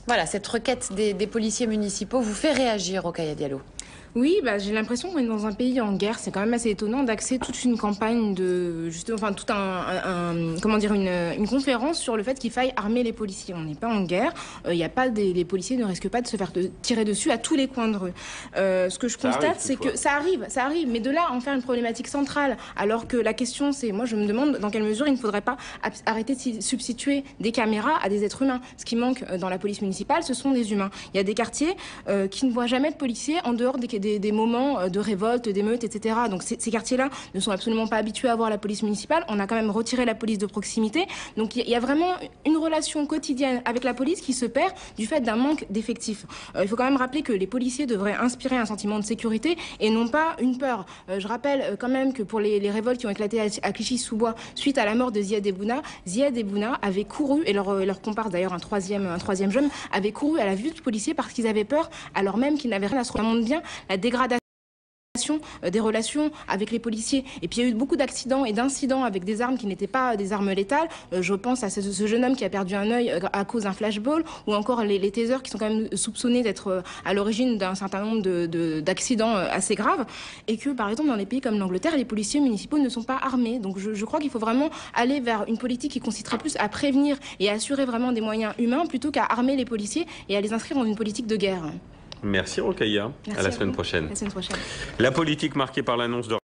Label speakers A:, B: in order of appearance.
A: Voilà, cette requête des policiers municipaux vous fait réagir, Rokhaya Diallo.
B: Oui, j'ai l'impression qu'on est dans un pays en guerre. C'est quand même assez étonnant d'axer toute une campagne de, justement, enfin, tout comment dire, une conférence sur le fait qu'il faille armer les policiers. On n'est pas en guerre. Y a pas les policiers ne risquent pas de se faire tirer dessus à tous les coins de rue. Ce que je constate, c'est que ça arrive, mais de là à en faire une problématique centrale, alors que la question, c'est, moi, je me demande dans quelle mesure il ne faudrait pas arrêter de substituer des caméras à des êtres humains. Ce qui manque dans la police municipale, ce sont des humains. Il y a des quartiers qui ne voient jamais de policiers en dehors des moments de révolte, d'émeutes, etc. Donc ces quartiers-là ne sont absolument pas habitués à voir la police municipale. On a quand même retiré la police de proximité. Donc il y a vraiment une relation quotidienne avec la police qui se perd du fait d'un manque d'effectifs. Il faut quand même rappeler que les policiers devraient inspirer un sentiment de sécurité et non pas une peur. Je rappelle quand même que pour les révoltes qui ont éclaté à Clichy-sous-Bois suite à la mort de Ziad Ebouna avait couru, et leur comparse d'ailleurs un troisième jeune, avait couru à la vue du policier parce qu'ils avaient peur, alors même qu'ils n'avaient rien à se remonter. Ça montre bien la dégradation des relations avec les policiers. Et puis il y a eu beaucoup d'accidents et d'incidents avec des armes qui n'étaient pas des armes létales. Je pense à ce jeune homme qui a perdu un œil à cause d'un flashball, ou encore les tasers qui sont quand même soupçonnés d'être à l'origine d'un certain nombre d'accidents assez graves. Et que par exemple dans les pays comme l'Angleterre, les policiers municipaux ne sont pas armés. Donc je crois qu'il faut vraiment aller vers une politique qui consisterait plus à prévenir et à assurer vraiment des moyens humains plutôt qu'à armer les policiers et à les inscrire dans une politique de guerre.
C: Merci Rokhaya. À la semaine prochaine.
B: La semaine prochaine.
C: La politique marquée par l'annonce de